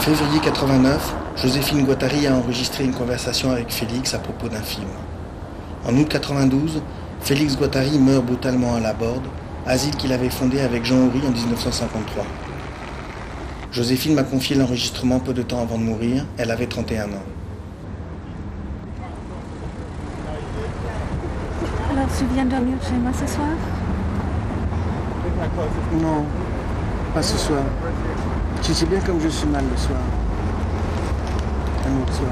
février 89, Joséphine Guattari a enregistré une conversation avec Félix à propos d'un film. En août 92, Félix Guattari meurt brutalement à Laborde, asile qu'il avait fondé avec Jean Houry en 1953. Joséphine m'a confié l'enregistrement peu de temps avant de mourir, elle avait 31 ans. Alors tu viens dormir chez moi ce soir? Non, pas ce soir. Tu sais bien comme je suis mal le soir. Un autre soir.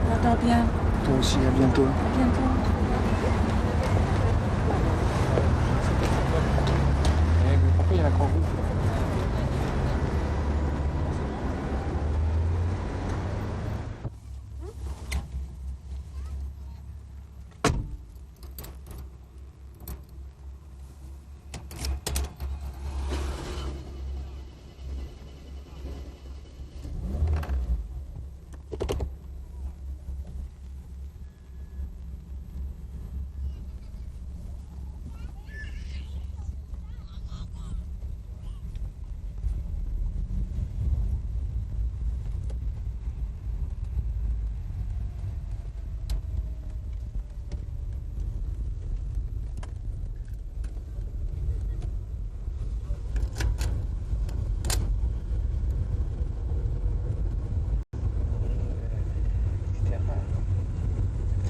Alors dors bien. Toi aussi, à bientôt. À bientôt. Pourquoi il y a la croix rouge?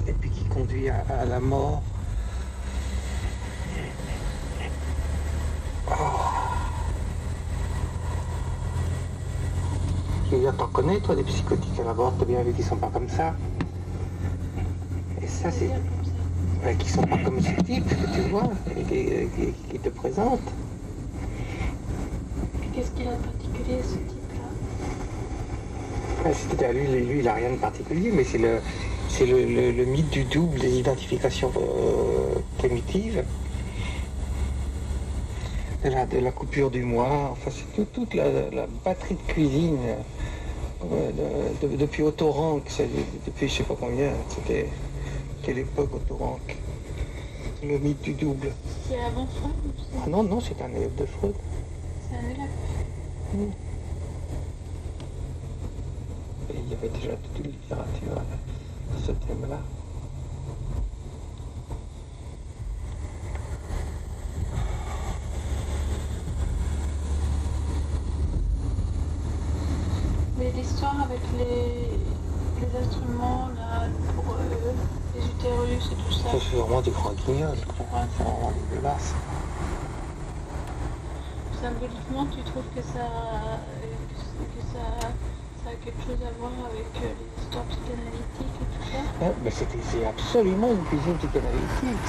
Et puis qui conduit à la mort. Oh. Je veux dire, t'en connais toi des psychotiques à la mort, t'as bien vu qu'ils sont pas comme ça. Et ça c'est... Ouais, qui sont pas comme ce type que tu vois, qui te présente. Qu'est-ce qu'il a de particulier ce type-là? Ouais, c'est-à-dire lui il a rien de particulier, mais c'est le mythe du double des identifications primitives. De la coupure du moi, enfin c'est toute la batterie de cuisine depuis Autorank, depuis je sais pas combien, c'était quelle époque Autorank, le mythe du double. C'est avant Freud ou c'est... Ah non, c'est un élève de Freud. C'est un élève. Et il y avait déjà toute une littérature à ce thème-là. Mais l'histoire avec les instruments là, pour les utérus et tout ça. Ça c'est vraiment des grands guignols, c'est vraiment dégueulasse. Symboliquement, tu trouves que ça a quelque chose à voir avec les histoires psychanalytiques et tout ça? Ouais, mais c'est absolument une cuisine psychanalytique,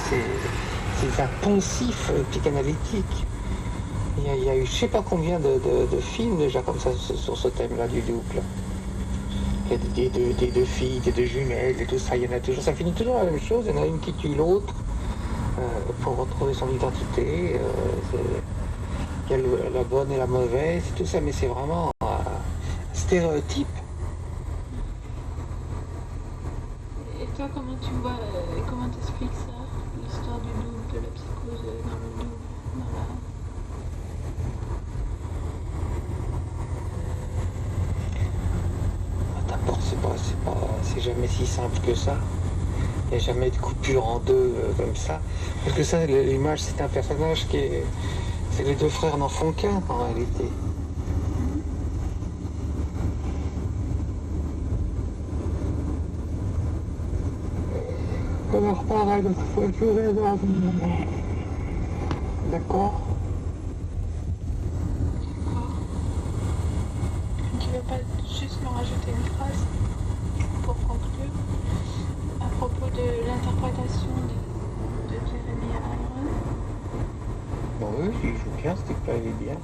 c'est un poncif psychanalytique. Il y a eu je sais pas combien de films déjà comme ça sur ce thème-là du double. Il y a des deux filles, des deux jumelles et tout ça, il y en a toujours, ça finit toujours la même chose, il y en a une qui tue l'autre pour retrouver son identité. Il y a la bonne et la mauvaise, tout ça, mais c'est vraiment un stéréotype. Et toi, comment tu vois, comment t'expliques ça, l'histoire du double, de la psychose dans le double, dans la... D'abord, c'est jamais si simple que ça. Il n'y a jamais de coupure en deux comme ça. Parce que ça, l'image, c'est un personnage qui est... C'est les deux frères n'en font qu'un en réalité. On en reparlera une autre fois, je vais dans... D'accord. Tu ne veux pas juste me rajouter une phrase pour conclure à propos de l'interprétation de Jeremy Irons? Bon, oui, il joue bien, ce type-là, il est bien.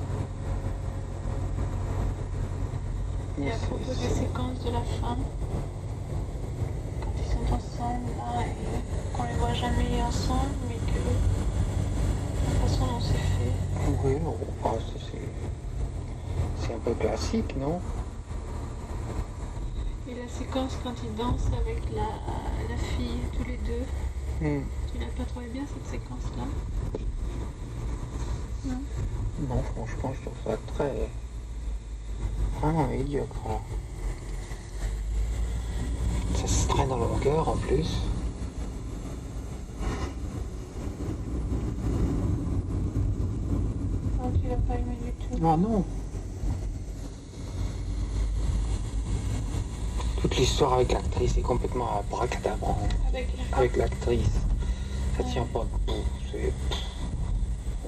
Et à propos des séquences de la fin, quand ils sont ensemble là et qu'on les voit jamais ensemble, mais que la façon dont c'est fait. Oui, c'est un peu classique, non? Et la séquence quand ils dansent avec la fille, tous les deux, tu l'as pas trouvé bien cette séquence-là? Non. Non, franchement, je trouve ça très... vraiment médiocre. Là. Ça se traîne en longueur en plus. Oh, tu l'as pas aimé du tout. Ah non. Toute l'histoire avec l'actrice est complètement abracadabrante. Avec l'actrice. Ça tient pas debout. C'est...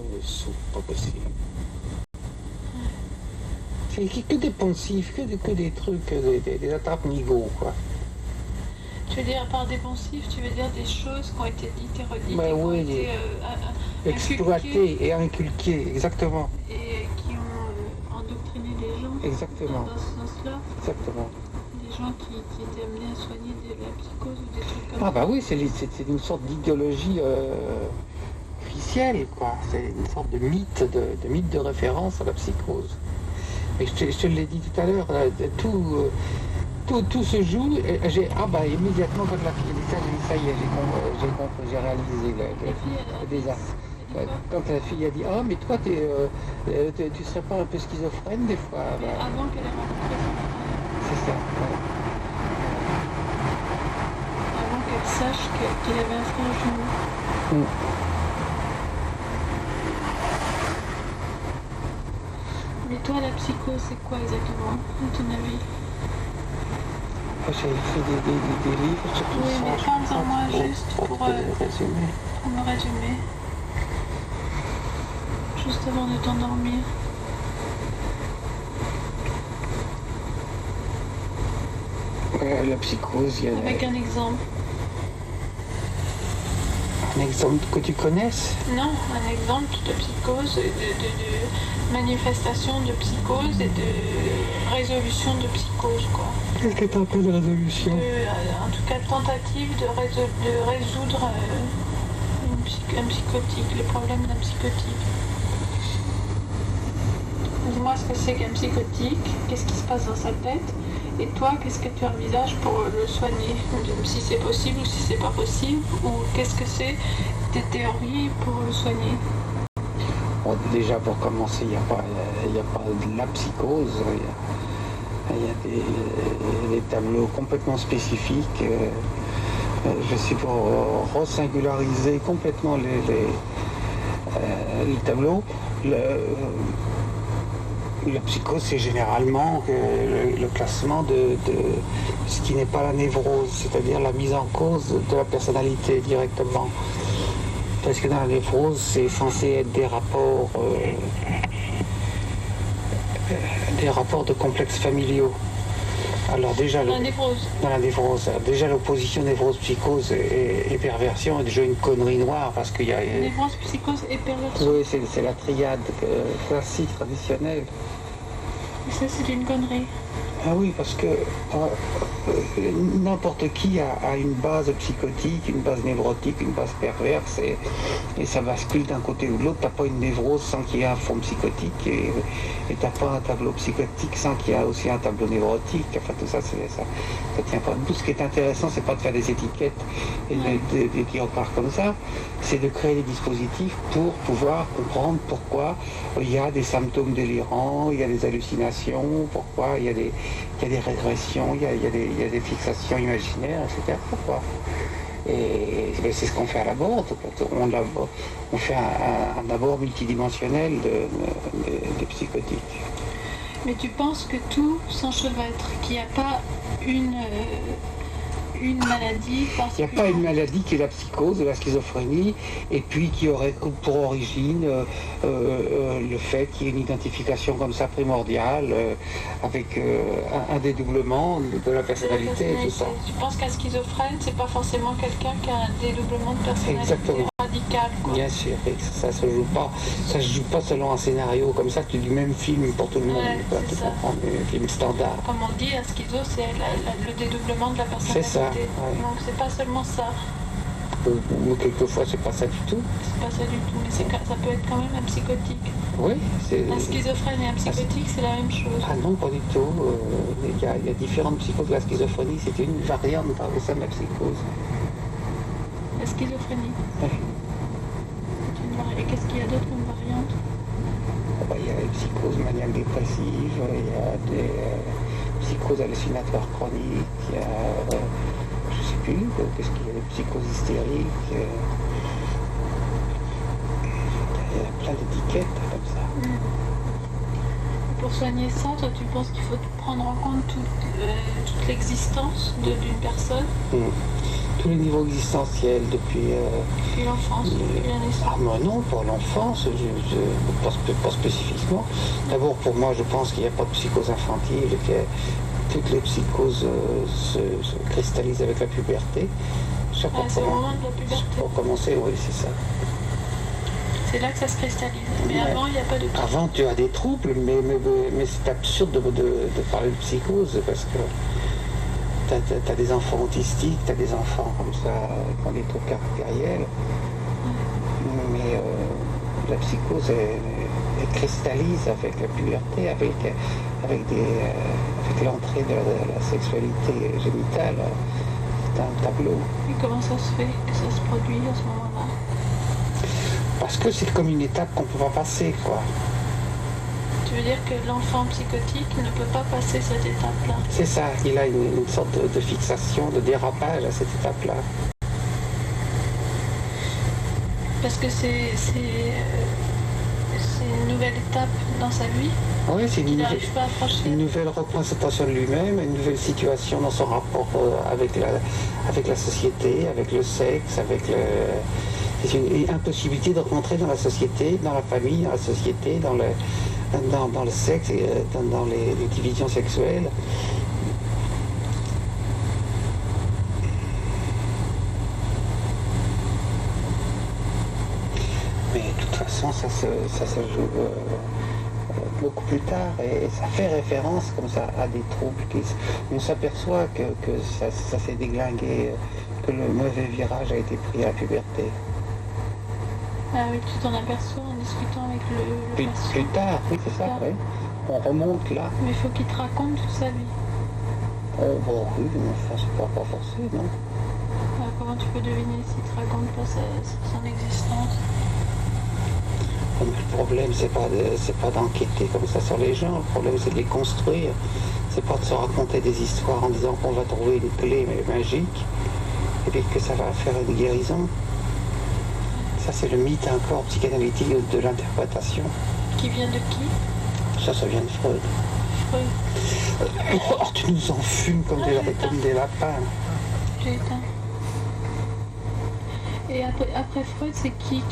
Une soupe, pas possible. C'est que des poncifs, que des trucs, des attrapes-nigauds, quoi. Tu veux dire par des poncifs, tu veux dire des choses qui ont été dites et redites, Bah et qui ont oui, été exploitées et inculquées, exactement. et qui ont endoctriné les gens Exactement. dans ce sens-là. Exactement. Des gens qui étaient amenés à soigner de la psychose ou des trucs comme Ah ça. bah oui, c'est une sorte d'idéologie officielle, quoi. C'est une sorte de mythe de référence à la psychose. Et je te l'ai dit tout à l'heure, tout se joue. Immédiatement quand la fille a dit ça, j'ai dit ça y est, j'ai compris, j'ai réalisé le désastre. Quand la fille a dit mais toi tu serais pas un peu schizophrène des fois. Mais avant qu'elle ait rencontré son frère, C'est ça. Ouais. avant qu'elle sache qu'il avait un frère jumeau. Mais toi, la psychose, c'est quoi exactement, à ton avis? J'ai fait des livres sur tout Oui, ça. mais parle-en-moi juste pour résumer. me résumer. Juste avant de t'endormir. La psychose, il y a Avec un exemple. un exemple que tu connaisses. Non, un exemple de psychose, de manifestation de psychose et de résolution de psychose, quoi. Qu'est-ce que tu appelles de résolution? En tout cas, tentative de résoudre un psychotique, les problèmes d'un psychotique. Dis-moi ce que c'est qu'un psychotique, qu'est-ce qui se passe dans sa tête, et toi, qu'est-ce que tu envisages pour le soigner, si c'est possible ou si c'est pas possible, ou qu'est-ce que c'est tes théories pour le soigner. Bon, déjà, pour commencer, il n'y a pas de la psychose. Il y a des tableaux complètement spécifiques. Je suis pour resingulariser complètement les tableaux. La psychose, c'est généralement le classement de ce qui n'est pas la névrose, c'est-à-dire la mise en cause de la personnalité directement. Parce que dans la névrose, c'est censé être des rapports de complexes familiaux. Alors déjà, La névrose. dans la névrose, déjà l'opposition névrose-psychose et perversion est déjà une connerie noire parce qu'il y a... Névrose, psychose et perversion. Oui, c'est la triade classique, traditionnelle. Et ça, c'est une connerie. Ah oui, parce que n'importe qui a une base psychotique, une base névrotique, une base perverse, et ça bascule d'un côté ou de l'autre. T'as pas une névrose sans qu'il y ait un fond psychotique, et t'as pas un tableau psychotique sans qu'il y ait aussi un tableau névrotique. Enfin, tout ça, ça tient pas debout. Ce qui est intéressant, c'est pas de faire des étiquettes et de dire part comme ça, c'est de créer des dispositifs pour pouvoir comprendre pourquoi il y a des symptômes délirants, il y a des hallucinations, pourquoi il y a des régressions, il y a des fixations imaginaires, etc. Pourquoi? Et c'est ce qu'on fait à l'abord. On fait un abord multidimensionnel de psychotiques. Mais tu penses que tout s'enchevêtre, qu'il n'y a pas une maladie parce Il n'y a pas une maladie qui est la psychose, la schizophrénie, et puis qui aurait pour origine le fait qu'il y ait une identification comme ça primordiale, avec un dédoublement de la personnalité et tout ça. Tu penses qu'un schizophrène, c'est pas forcément quelqu'un qui a un dédoublement de personnalité Exactement. radical, quoi. Bien sûr, et ça se joue pas selon un scénario comme ça, du même film pour tout le monde, Ouais, c'est tu ça. comprends, un film standard. Comme on dit, un schizo, c'est le dédoublement de la personnalité. C'est ça, ouais. Donc c'est pas seulement ça. Ou quelquefois c'est pas ça du tout. C'est pas ça du tout, mais ça peut être quand même un psychotique. Oui, c'est... Un schizophrène et un psychotique, c'est la même chose. Ah non, pas du tout. Il y a différentes psychoses. La schizophrénie, c'est une variante au sein de la psychose. La schizophrénie. Ouais. Et qu'est-ce qu'il y a d'autre comme variante? psychoses maniaques dépressives, il y a des psychoses hallucinatoires chroniques, il y a, je ne sais plus, qu'est-ce qu'il y a, des psychoses hystériques, il y a plein d'étiquettes comme ça. Pour soigner ça, toi, tu penses qu'il faut prendre en compte toute l'existence d'une personne, Tous les niveaux existentiels depuis l'enfance, depuis la naissance. Ah ben non, pour l'enfance, pas spécifiquement. D'abord, pour moi, je pense qu'il n'y a pas de psychose infantile, que toutes les psychoses se cristallisent avec la puberté. C'est au moment de la puberté. Pour commencer, oui, c'est ça. C'est là que ça se cristallise. Mais avant, il n'y a pas de trouble. Avant, tu as des troubles, mais c'est absurde de parler de psychose, parce que tu as des enfants autistiques, tu as des enfants comme ça, qui ont des troubles caractériels. Mais la psychose, elle cristallise avec la puberté, avec l'entrée de la sexualité génitale. C'est un tableau. Et comment ça se fait que ça se produit à ce moment-là? Parce que c'est comme une étape qu'on ne peut pas passer, quoi. Tu veux dire que l'enfant psychotique ne peut pas passer cette étape-là? C'est ça, il a une sorte de fixation, de dérapage à cette étape-là. Parce que c'est une nouvelle étape dans sa vie Oui, c'est qu'il n'arrive pas à franchir. une nouvelle représentation de lui-même, une nouvelle situation dans son rapport avec la société, avec le sexe, c'est une impossibilité de rentrer dans la société, dans la famille, dans la société, dans le sexe, et dans les divisions sexuelles. Mais de toute façon, ça se joue beaucoup plus tard, et ça fait référence comme ça à des troubles. On s'aperçoit que ça s'est déglingué, que le mauvais virage a été pris à la puberté. Ah oui, tu t'en aperçois en discutant avec le patient. Plus tard, oui, c'est ça, oui. On remonte là. Mais il faut qu'il te raconte toute sa vie. Oh, bon, oui, mais enfin, c'est pas forcé, non? Comment tu peux deviner s'il te raconte pas son existence? Le problème, c'est pas d'enquêter comme ça sur les gens, le problème, c'est de les construire. C'est pas de se raconter des histoires en disant qu'on va trouver une clé magique et puis que ça va faire une guérison. Ça, c'est le mythe encore psychanalytique de l'interprétation. Qui vient de qui? Ça vient de Freud. Freud. Oh, tu nous enfumes comme des lapins. J'ai éteint. Et après Freud, c'est qui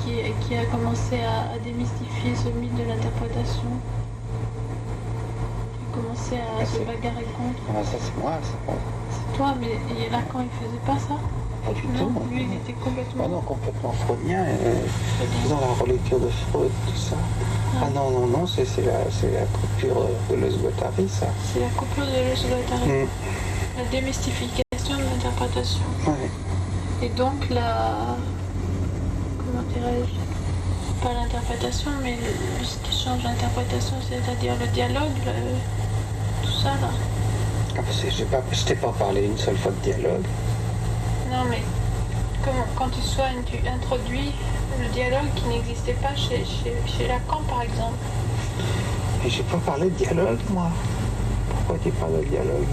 a commencé à démystifier ce mythe de l'interprétation? Qui a commencé à se bagarrer contre? Ah, ça, c'est moi, ça. C'est toi, mais Lacan, il faisait pas ça? Pas du Non, tout. lui, il était complètement... Ah non, complètement freudien, faisant la relecture de Freud, tout ça. Ah non, c'est la coupure de Deleuze-Guattari, ça. C'est la coupure de Deleuze-Guattari. La démystification de l'interprétation. Ouais. Et donc comment dirais-je, pas l'interprétation, mais ce qui change l'interprétation, c'est-à-dire le dialogue, tout ça là. Ah, je t'ai pas parlé une seule fois de dialogue. Non mais quand tu soignes, tu introduis le dialogue qui n'existait pas chez Lacan par exemple. Et j'ai pas parlé de dialogue, moi. Pourquoi tu parles de dialogue?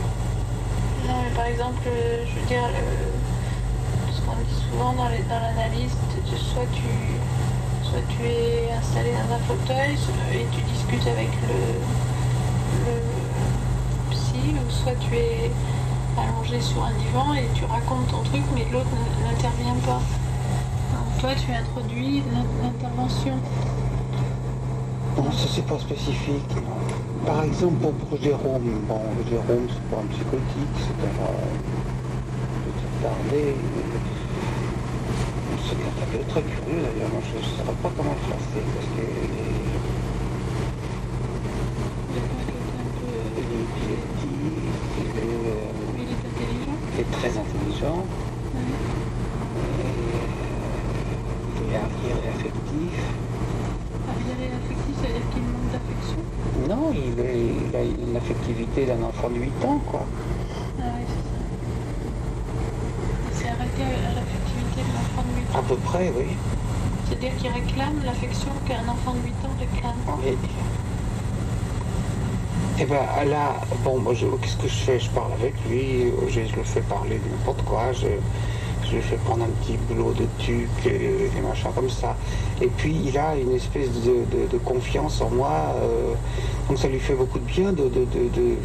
Non mais par exemple, je veux dire, ce qu'on dit souvent dans l'analyse, soit tu es installé dans un fauteuil et tu discutes avec le psy, ou soit tu es allongé sur un divan et tu racontes ton truc, mais l'autre n'intervient pas. Donc toi, tu introduis l'intervention. Non, ça c'est pas spécifique. Non. Par exemple, pour Jérôme, Jérôme c'est pas un psychotique, c'est un petit retardé. C'est un tableau très curieux d'ailleurs, moi je ne saurais pas comment le classer, parce que il est très intelligent, il est arriéré affectif. Arriéré affectif, ça veut dire qu'il manque d'affection? Non, il a une affectivité d'un enfant de 8 ans, quoi. Ah oui, c'est ça. Il s'est arrêté à l'affectivité de l'enfant de 8 ans. À peu près, oui. C'est-à-dire qu'il réclame l'affection qu'un enfant de 8 ans réclame. Oui. Et ben là, bon, moi, qu'est-ce que je fais? Je parle avec lui, je le fais parler de n'importe quoi, je lui fais prendre un petit boulot de tuc et des machins comme ça. Et puis il a une espèce de confiance en moi, donc ça lui fait beaucoup de bien de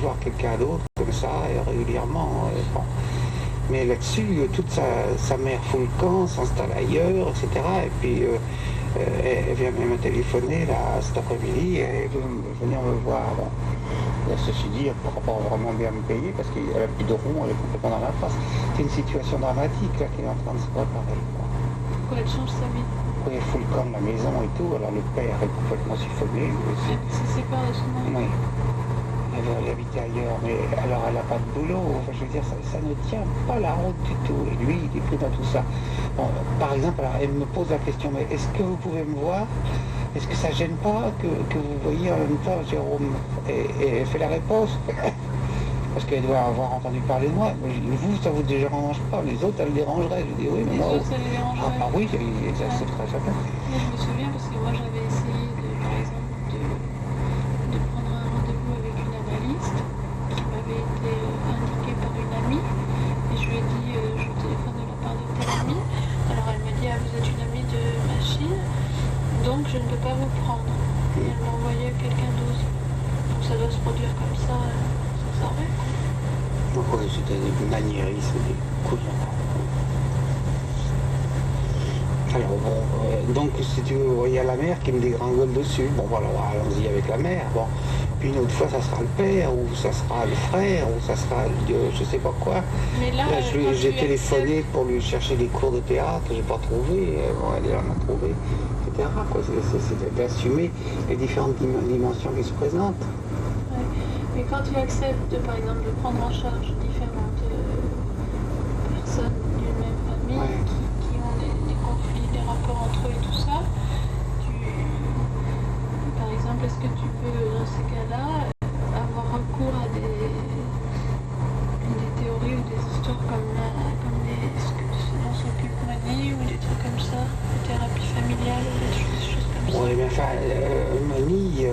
voir quelqu'un d'autre comme ça régulièrement. Bon. Mais là-dessus, toute sa mère fout le camp, s'installe ailleurs, etc. Et puis elle vient même me téléphoner là cet après-midi, elle veut venir me voir. Bon. Là, ceci dit, elle ne pourra pas vraiment bien me payer parce qu'elle n'a plus de rond, elle est complètement dans la face. C'est une situation dramatique là qui est en train de se préparer. Pourquoi elle change sa vie? Oui, elle fout le camp de la maison et tout, alors le père est complètement siphoné, lui aussi. Elle se sépare de son mari? Oui. Elle veut aller habiter ailleurs, mais alors elle n'a pas de boulot. Enfin, je veux dire, ça ne tient pas la route du tout. Et lui, il est pris dans tout ça. Bon, par exemple, alors, elle me pose la question, mais est-ce que vous pouvez me voir? Est-ce que ça gêne pas que vous voyez en même temps Jérôme? Et elle fait la réponse. Parce qu'elle doit avoir entendu parler de moi. Mais vous, ça vous dérange pas. Les autres, ça le dérangerait. Je dis oui, mais Les moi. autres, ça les dérangerait. Ah oui, c'est très certain. Moi, je me souviens parce que moi, j'avais essayé, par exemple, de prendre un rendez-vous avec une analyste qui m'avait été indiquée par une amie. Et je lui ai dit, je téléphone de la part de telle amie. Alors elle m'a dit, ah, vous êtes une amie de ma fille, donc je ne peux pas vous prendre. Et elle m'a envoyé à quelqu'un d'autre. Donc ça doit se produire comme ça, sans arrêt. Donc oui, c'était des maniérismes, des couillons. Alors bon, donc si tu veux, il y a la mère qui me dégringole dessus. Bon voilà, allons-y avec la mère. Bon. Puis une autre fois, ça sera le père, ou ça sera le frère, ou ça sera je sais pas quoi. Mais là, j'ai téléphoné pour lui chercher des cours de théâtre, j'ai pas trouvé. Bon, elle en a trouvé, etc. C'est d'assumer les différentes dimensions qui se présentent. Ouais. Mais quand tu acceptes, par exemple, de prendre en charge différentes personnes d'une même famille, Ouais. qui ont des conflits, des rapports entre eux et tout ça, par exemple, est-ce que tu peux, dans ces cas-là, avoir recours à des théories ou des histoires comme ce dont s'occupe Mani ou des trucs comme ça, des thérapies familiales ou des choses comme ça? Oui, mais enfin, Mani,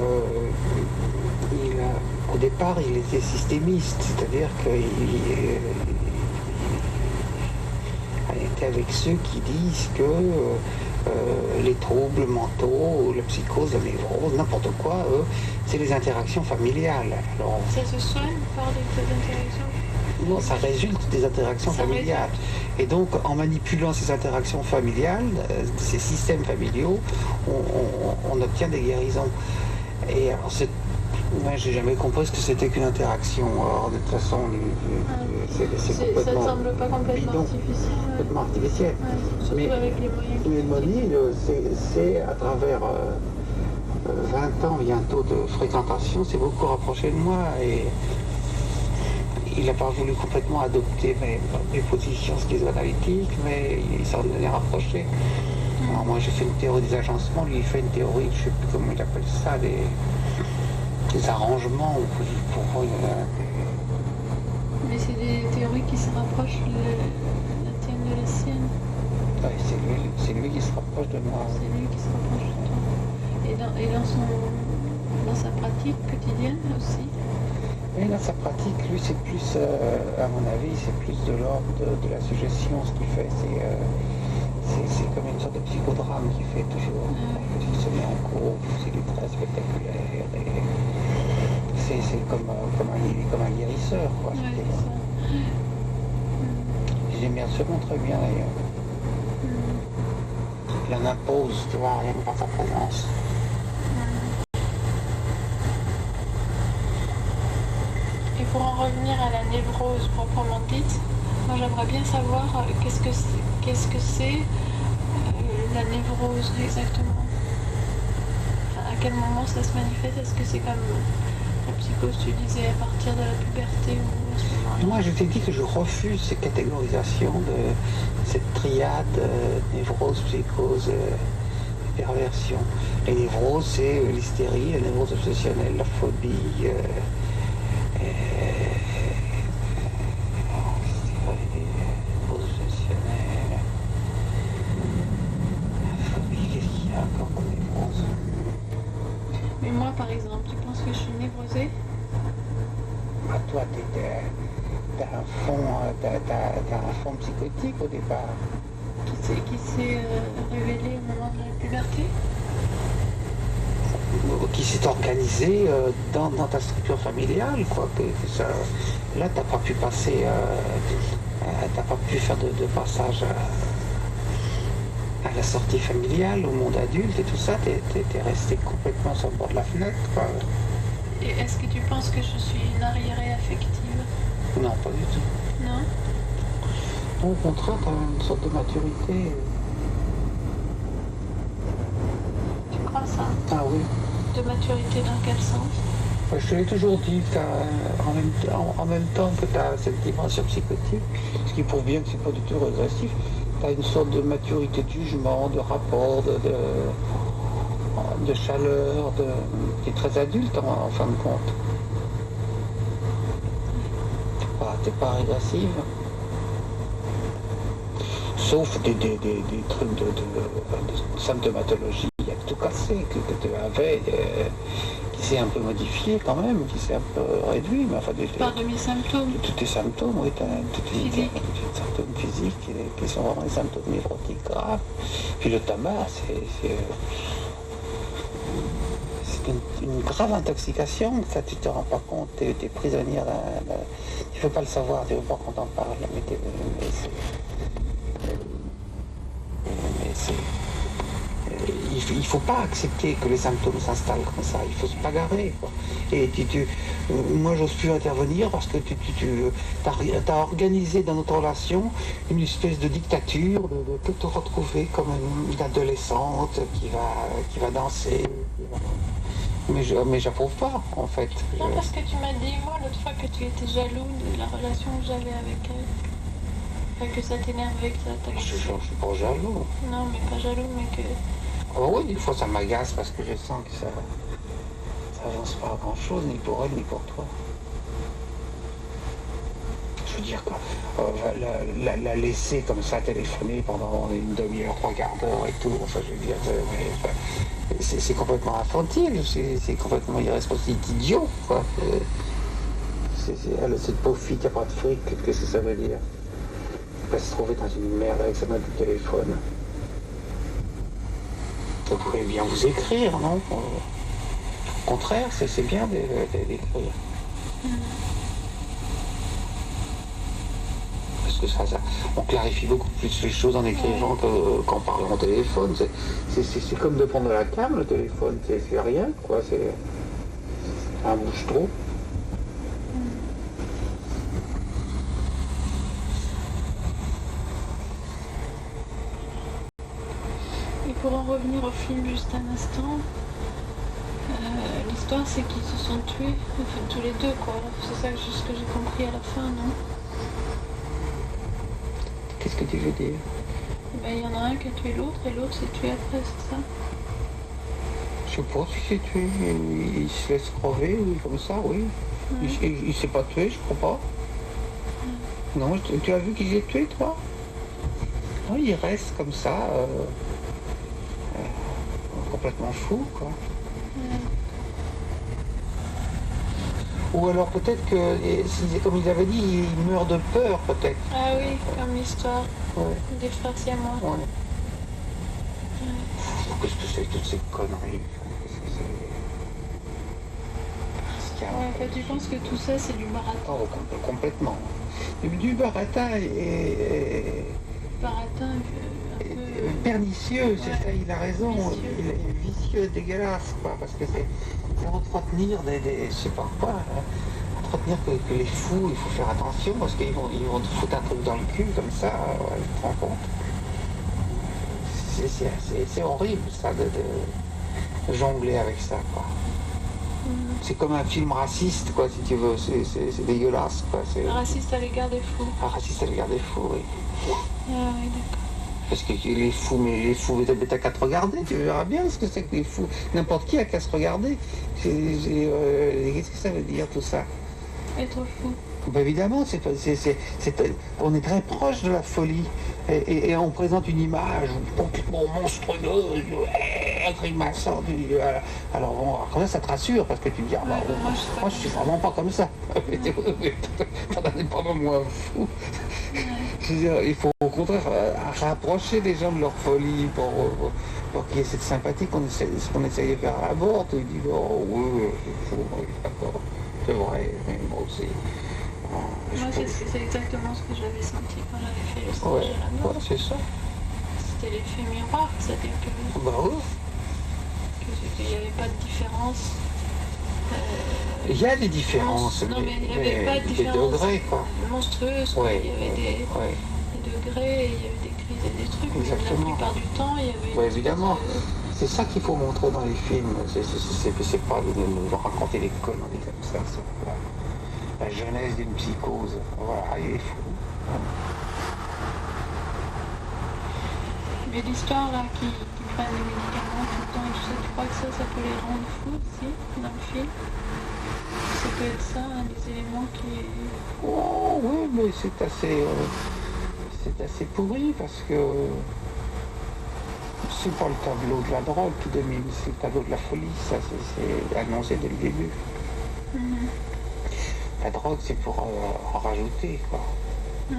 au départ, il était systémiste, c'est-à-dire qu'il était avec ceux qui disent que les troubles mentaux, la psychose, la névrose, n'importe quoi, c'est les interactions familiales. Alors, Ça se soigne par des interactions? non, ça résulte des interactions Ça familiales. Et donc, en manipulant ces interactions familiales, ces systèmes familiaux, on obtient des guérisons. Et alors, moi, j'ai jamais compris ce que c'était qu'une interaction. Alors, de toute façon, c'est complètement Ça ne semble pas complètement bidon, artificiel. complètement artificiel. Ouais, surtout Mais- avec les moyens. Mais Moni, c'est à travers 20 ans bientôt de fréquentation, c'est beaucoup rapproché de moi et il n'a pas voulu complètement adopter mes positions schizoanalytiques, mais il s'en est rapproché. Alors moi j'ai fait une théorie des agencements, lui il fait une théorie, je ne sais plus comment il appelle ça, des arrangements pour Mais c'est des théories qui se rapprochent la tienne de la sienne. ouais, c'est lui qui se rapproche de moi. C'est lui qui se rapproche de toi. Et dans sa pratique quotidienne aussi. Mais dans sa pratique, lui, c'est plus, à mon avis, c'est plus de l'ordre de la suggestion. Ce qu'il fait, c'est comme une sorte de psychodrame qu'il fait toujours. Il se met en cours, c'est du très spectaculaire. Et c'est comme un guérisseur, quoi. Ouais, c'est ça. Il aime bien se montrer bien, d'ailleurs. Il en impose, tu vois, rien que par sa présence. Et pour en revenir à la névrose proprement dite, moi j'aimerais bien savoir qu'est-ce que c'est la névrose exactement. Enfin, à quel moment ça se manifeste? Est-ce que c'est comme la psychose, tu disais, à partir de la puberté ou à ce moment-là? Moi, je t'ai dit que je refuse ces catégorisations de cette triade névrose, psychose, perversion. Les névroses, c'est l'hystérie, la névrose obsessionnelle, la phobie, Mais moi par exemple, tu penses que je suis névrosée? t'as un fond psychotique au départ. Qui s'est révélé au moment de la puberté. Qui s'est organisé dans ta structure familiale, quoi. Là, t'as pas pu passer, t'as pas pu faire de passage à la sortie familiale, au monde adulte et tout ça. T'es resté complètement sur le bord de la fenêtre, quoi. Et est-ce que tu penses que je suis une arriérée affective? Non, pas du tout. Non. Au contraire, t'as une sorte de maturité. Tu crois ça? Ah oui. De maturité dans quel sens? Je te l'ai toujours dit, en même temps que tu as cette dimension psychotique, ce qui prouve bien que c'est pas du tout régressif, tu as une sorte de maturité de jugement, de rapport, de chaleur, qui est très adulte en fin de compte. T'es pas régressive. Sauf des trucs de symptomatologie tout cassé que tu avais, qui s'est un peu modifié quand même, qui s'est un peu réduit. Mais enfin, Tu parles de mes symptômes? Tous tes symptômes, oui, tu as des symptômes physiques qui sont vraiment des symptômes névrotiques graves. Puis le tabac, c'est une grave intoxication, ça tu te rends pas compte, tu es prisonnière tu ne veux pas le savoir, tu ne veux pas qu'on t'en parle, il ne faut pas accepter que les symptômes s'installent comme ça, il faut se bagarrer, quoi. Et moi j'ose plus intervenir parce que tu as organisé dans notre relation une espèce de dictature, de te retrouver comme une adolescente qui va danser. Mais j'approuve pas, en fait. Non, parce que tu m'as dit, moi, l'autre fois, que tu étais jaloux de la relation que j'avais avec elle. Enfin, que ça t'énervait, que ça Je suis pas jaloux. Non, mais pas jaloux, mais que... Oh oui, des fois ça m'agace parce que je sens que ça avance pas à grand chose, ni pour elle, ni pour toi. Je veux dire, quoi, la laisser comme ça téléphoner pendant une demi-heure, 3/4 d'heure et tout, enfin je veux dire, c'est complètement infantile, c'est complètement irresponsable, c'est idiot, quoi. Cette pauvre fille qui n'a pas de fric, qu'est-ce que ça veut dire? Elle va se trouver dans une merde avec sa main de téléphone. Vous pouvez bien vous écrire, non? Au contraire, c'est bien d'écrire. Parce que ça, on clarifie beaucoup plus les choses en écrivant qu'en parlant au téléphone. C'est comme de prendre la cam, le téléphone, c'est rien, quoi. C'est un bouche-trou. Et pour en revenir au film juste un instant, l'histoire c'est qu'ils se sont tués, enfin tous les deux, quoi. C'est ça juste que j'ai compris à la fin, non? Qu'est-ce que tu veux dire? Il y en a un qui a tué l'autre et l'autre s'est tué après, c'est ça? Je sais pas si c'est tué, il se laisse crever, oui, comme ça, oui. Il s'est pas tué, je crois pas. Non, tu as vu qu'il s'est tué, toi? Non, il reste comme ça, complètement fou, quoi. Ou alors peut-être que, comme il avait dit, il meurt de peur, peut-être. Ah oui, comme l'histoire des frères siamois. Ouais. Qu'est-ce que c'est toutes ces conneries? Tu penses que tout ça c'est du baratin? Oh, complètement. Du baratin et baratin pernicieux, c'est ça, il a raison. Vicieux. Il est vicieux, dégueulasse, quoi, parce que c'est entretenir je sais pas quoi, entretenir que les fous, il faut faire attention, parce qu'ils vont te foutre un truc dans le cul, comme ça, tu te rends compte. C'est horrible, ça, de jongler avec ça, quoi. C'est comme un film raciste, quoi, si tu veux, c'est dégueulasse, quoi. Raciste à l'égard des fous. Raciste à l'égard des fous, oui. Ah oui, d'accord. Parce que les fous, t'as qu'à te regarder, tu verras bien ce que c'est que les fous. N'importe qui a qu'à se regarder. Qu'est-ce que ça veut dire, tout ça? Être fou. Ben évidemment, on est très proche de la folie. Et on présente une image complètement monstrueuse. un truc machin. Alors bon, quand même, ça te rassure parce que tu te dis, ah, bah, Ouais, moi je suis vraiment pas comme ça. T'en es pas moins fou. Je veux dire, il faut au contraire rapprocher les gens de leur folie pour qu'il y ait cette sympathie ce qu'on essayait de faire à la bord. Tu dis, oh oui, c'est fou, oui, d'accord, c'est vrai, mais moi aussi. Moi, c'est exactement ce que j'avais senti quand j'avais fait le stage Ouais, à la mort. ouais, c'est ça. C'était l'effet miroir, c'est-à-dire que Bah oui. qu'il n'y avait pas de différence. Il y a des différences, Non, mais il n'y avait pas de des différence degrés, quoi. monstrueuse. Quoi. Ouais, Il y avait des degrés, il y avait des crises et des trucs. Exactement. Mais la plupart du temps, il y avait... Ouais, évidemment. C'est ça qu'il faut montrer dans les films. C'est pas de raconter des conneries comme ça. C'est pas la genèse d'une psychose. Voilà, il est fou. Mais l'histoire là qui prennent les médicaments tout le temps et tout ça, tu crois que ça peut les rendre fous aussi dans le film? Ça peut être ça, un des éléments qui... Oh oui, mais c'est assez pourri parce que c'est pas le tableau de la drogue qui domine, c'est le tableau de la folie. Ça, c'est annoncé dès le début. La drogue, c'est pour en rajouter, quoi. Ouais.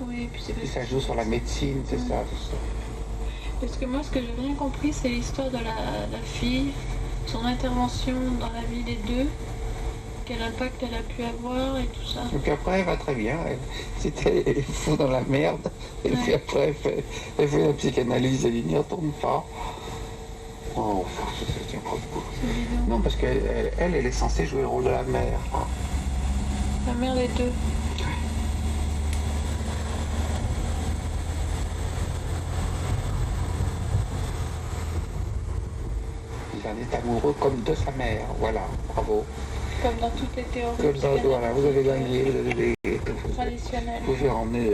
Oui, et puis c'est Et parce ça joue sur la médecine, c'est ça, tout ça. Parce que moi, ce que j'ai bien compris, c'est l'histoire de la fille, son intervention dans la vie des deux, quel impact elle a pu avoir et tout ça. Et puis après, elle va très bien. Elle fou dans la merde. Et puis après, elle fait la psychanalyse, elle n'y retourne pas. Oh, c'est tient pas beaucoup. C'est bidon. Non, parce qu'elle elle est censée jouer le rôle de la mère. La mère des deux. Il en est amoureux comme de sa mère. Voilà, bravo. Comme dans toutes les théories Voilà, vous avez gagné, vous avez traditionnelles. Vous pouvez emmener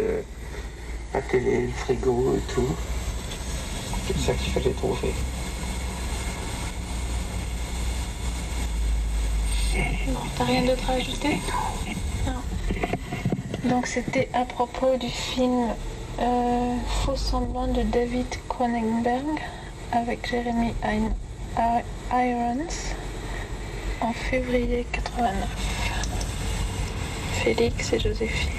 la télé, le frigo et tout. C'est ça qu'il fallait trouver. T'as rien d'autre à ajouter? Non. Donc c'était à propos du film Faux semblant de David Cronenberg avec Jeremy Irons en février 89. Félix et Joséphine.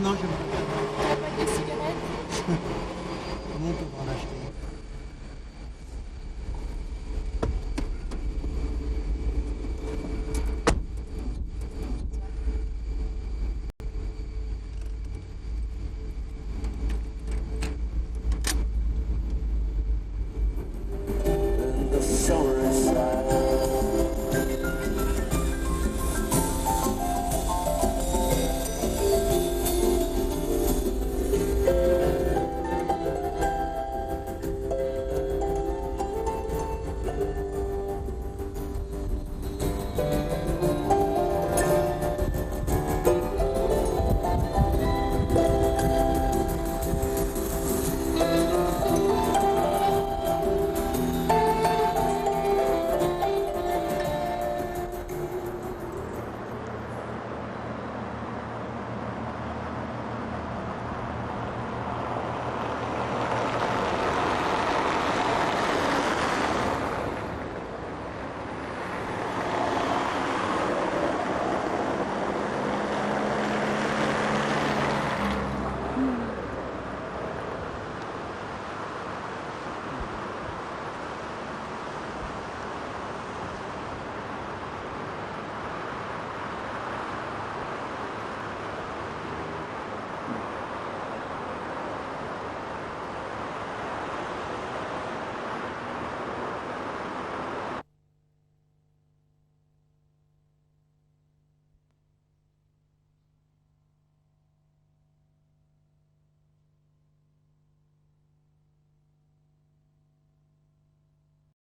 Non, je ne T'as pas de cigarette? Non, pas vraiment.